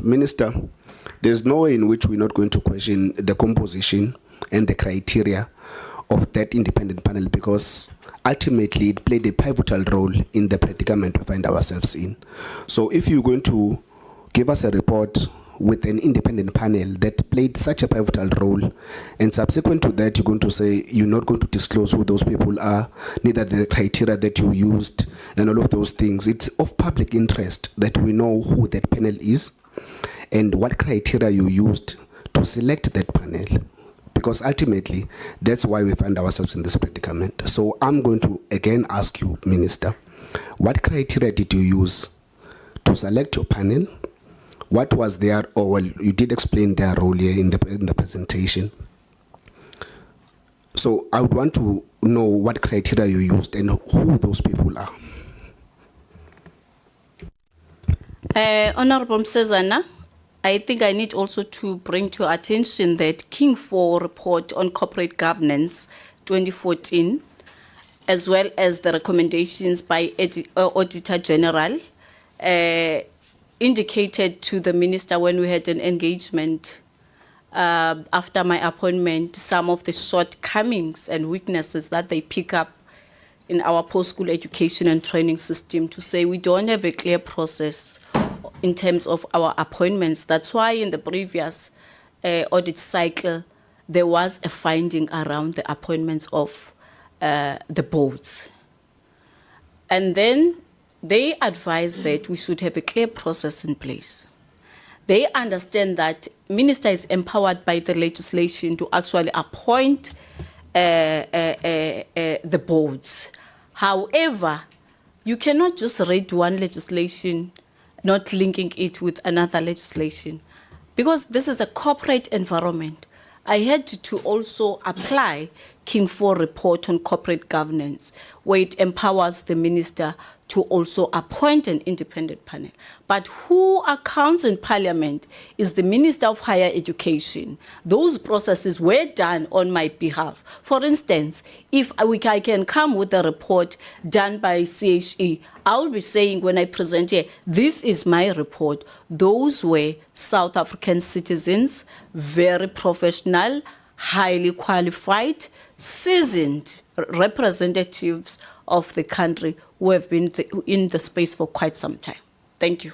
Minister, there's no way in which we're not going to question the composition and the criteria of that independent panel, because ultimately it played a pivotal role in the predicament we find ourselves in. So if you're going to give us a report with an independent panel that played such a pivotal role, and subsequent to that you're going to say you're not going to disclose who those people are, neither the criteria that you used and all of those things, it's of public interest that we know who that panel is and what criteria you used to select that panel, because ultimately that's why we find ourselves in this predicament. So I'm going to again ask you, Minister, what criteria did you use to select your panel? What was their, or well, you did explain their role here in the presentation. So I would want to know what criteria you used and who those people are. Honorable Msezana, I think I need also to bring to attention that King 4 report on corporate governance 2014, as well as the recommendations by Auditor General, indicated to the minister when we had an engagement after my appointment some of the shortcomings and weaknesses that they pick up in our post-school education and training system, to say we don't have a clear process in terms of our appointments. That's why in the previous audit cycle, there was a finding around the appointments of the boards. And then they advise that we should have a clear process in place. They understand that minister is empowered by the legislation to actually appoint the boards. However, you cannot just read one legislation, not linking it with another legislation, because this is a corporate environment. I had to also apply King 4 report on corporate governance, where it empowers the minister to also appoint an independent panel. But who accounts in Parliament is the Minister of Higher Education. Those processes were done on my behalf. For instance, if I can come with a report done by CHE, I will be saying when I present here, this is my report. Those were South African citizens, very professional, highly qualified, seasoned representatives of the country who have been in the space for quite some time. Thank you.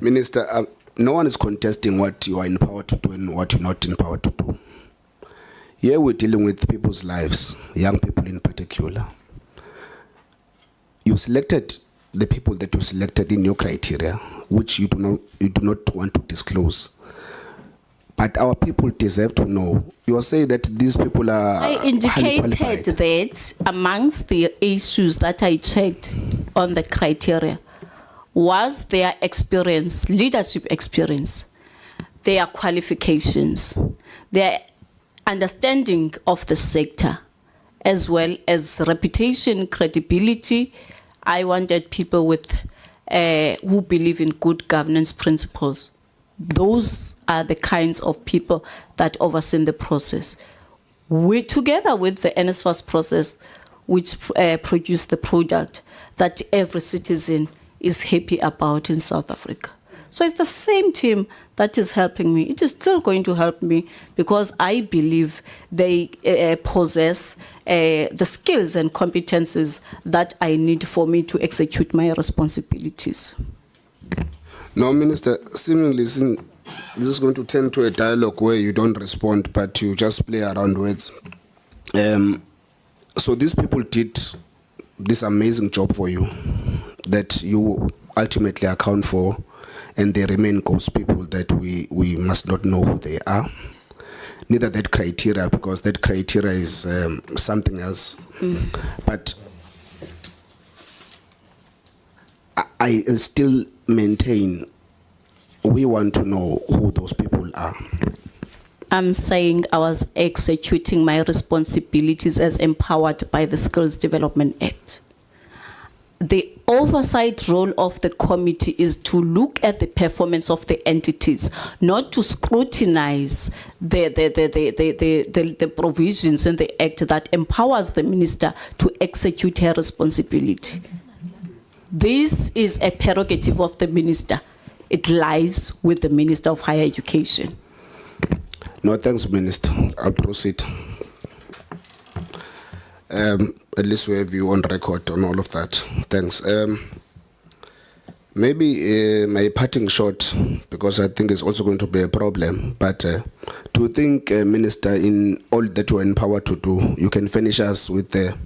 Minister, no one is contesting what you are empowered to do and what you're not empowered to do. Here we're dealing with people's lives, young people in particular. You selected the people that you selected in your criteria, which you do not want to disclose. But our people deserve to know. You are saying that these people are I indicated that amongst the issues that I checked on the criteria was their experience, leadership experience, their qualifications, their understanding of the sector, as well as reputation, credibility. I wanted people with who believe in good governance principles. Those are the kinds of people that oversee the process. We, together with the NSFAS process, which produced the product that every citizen is happy about in South Africa. So it's the same team that is helping me. It is still going to help me because I believe they possess the skills and competences that I need for me to execute my responsibilities. No, Minister, seemingly this is going to turn to a dialogue where you don't respond, but you just play around words. So these people did this amazing job for you that you ultimately account for, and they remain ghost people that we must not know who they are. Neither that criteria, because that criteria is something else. But I still maintain we want to know who those people are. I'm saying I was executing my responsibilities as empowered by the Skills Development Act. The oversight role of the committee is to look at the performance of the entities, not to scrutinize the provisions in the act that empowers the minister to execute her responsibility. This is a prerogative of the minister. it lies with the Minister of Higher Education. No, thanks, Minister. I'll proceed. At least we have you on record on all of that. Thanks. Maybe my parting shot, because I think it's also going to be a problem, but do you think, Minister, in all that you're empowered to do, you can finish us with a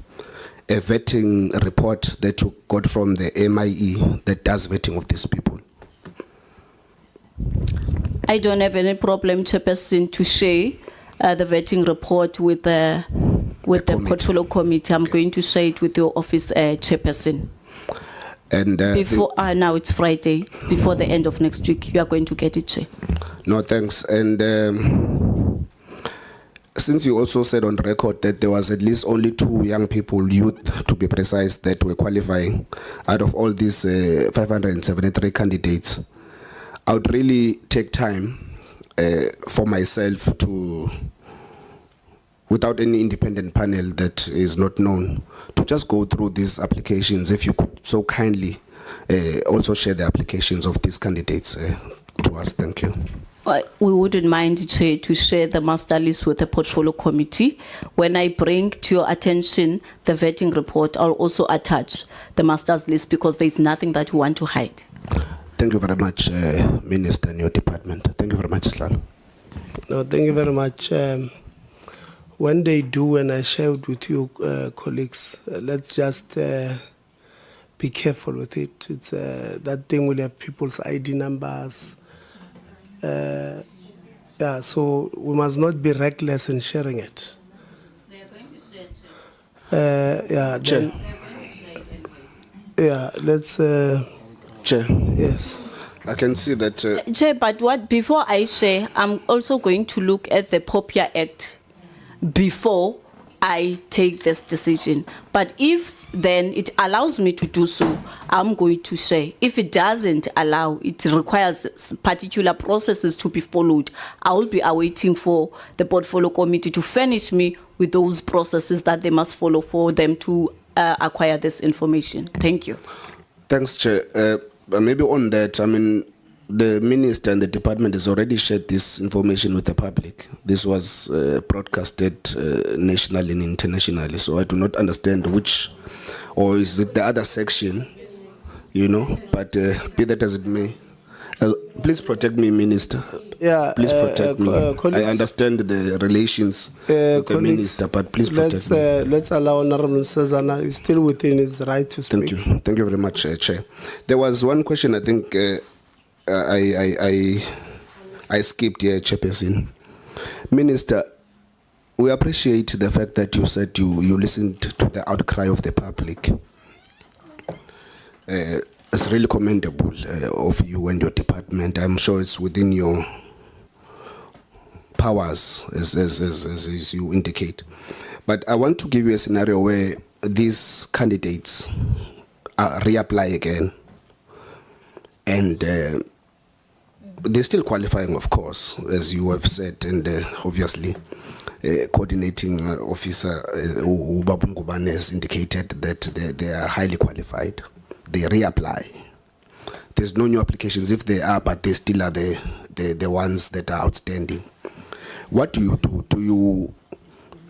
vetting report that you got from the MIE that does vetting of these people? I don't have any problem, Chairperson, to share the vetting report with the committee. portfolio committee. I'm going to share it with your office, Chairperson. And Before now it's Friday. Before the end of next week, you are going to get it, Chair. no, thanks. And since you also said on record that there was at least only 2 young people, youth to be precise, that were qualifying out of all these 573 candidates, I would really take time for myself to, without any independent panel that is not known, to just go through these applications. If you could so kindly also share the applications of these candidates to us. Thank you. We wouldn't mind, Chair, to share the master list with the portfolio committee. When I bring to your attention the vetting report, I'll also attach the master's list, because there's nothing that we want to hide. Thank you very much, Minister, and your department. Thank you very much, Slal. No, thank you very much. When they do, and I shared with you, colleagues, let's just be careful with it. It's that thing will have people's ID numbers. Yeah, so we must not be reckless in sharing it. They are going to share, Yeah, Chair. yeah. Let's. Chair, Yes. I can see that. Chair, but before I share, I'm also going to look at the POPIA Act before I take this decision. But if then it allows me to do so, I'm going to share. If it doesn't allow, it requires particular processes to be followed, I will be awaiting for the portfolio committee to furnish me with those processes that they must follow for them to acquire this information. Thank you. Thanks, Chair. Maybe on that, I mean, the minister and the department has already shared this information with the public. This was broadcasted nationally and internationally, so I do not understand which, or is it the other section, you know, but be that as it may. Please protect me, Minister. Yeah. Please protect me. Colleagues, I understand the relations with the colleagues, minister, but please protect me. Let's allow Honorable Sazana is still within his right to speak. Thank you. Thank you very much, Chair. There was one question I think I skipped here, Chairperson. Minister, we appreciate the fact that you said you listened to the outcry of the public. It's really commendable of you and your department. I'm sure it's within your powers, as you indicate. But I want to give you a scenario where these candidates reapply again. And they're still qualifying, of course, as you have said, and obviously coordinating officer Ubabun Ngubane has indicated that they are highly qualified. They reapply. There's no new applications if they are, but they still are the ones that are outstanding. What do you do?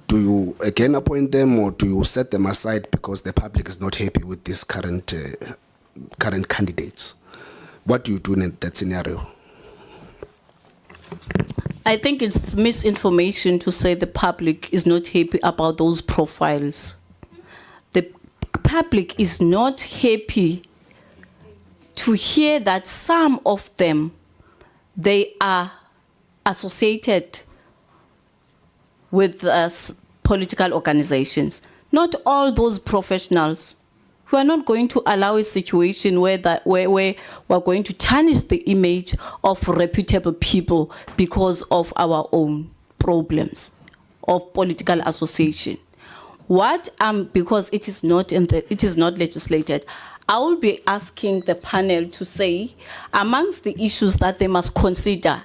Do you again appoint them, or do you set them aside because the public is not happy with these current candidates? What do you do in that scenario? I think it's misinformation to say the public is not happy about those profiles. The public is not happy to hear that some of them, they are associated with political organizations. Not all those professionals. We are not going to allow a situation where we're going to tarnish the image of reputable people because of our own problems of political association. Because it is not legislated, I will be asking the panel to say, amongst the issues that they must consider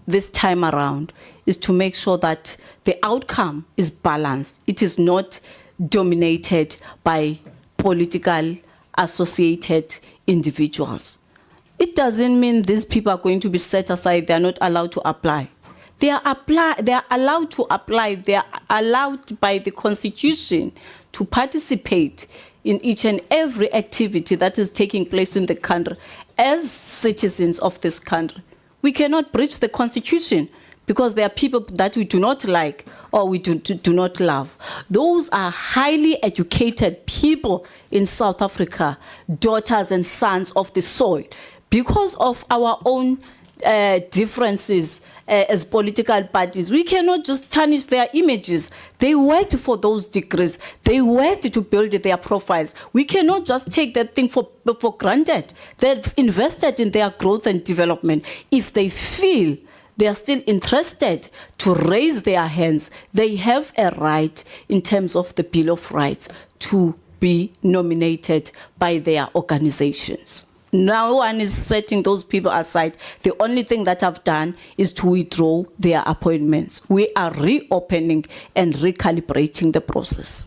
this time around, is to make sure that the outcome is balanced. It is not dominated by political associated individuals. it doesn't mean these people are going to be set aside. They are not allowed to apply. They are allowed to apply. They are allowed by the Constitution to participate in each and every activity that is taking place in the country as citizens of this country. We cannot breach the Constitution because there are people that we do not like or we do not love. Those are highly educated people in South Africa, daughters and sons of the soil. Because of our own differences as political parties, we cannot just tarnish their images. They worked for those degrees. They worked to build their profiles. We cannot just take that thing for granted. They've invested in their growth and development. If they feel they are still interested to raise their hands, they have a right in terms of the Bill of Rights to be nominated by their organizations. No one is setting those people aside. The only thing that I've done is to withdraw their appointments. We are reopening and recalibrating the process.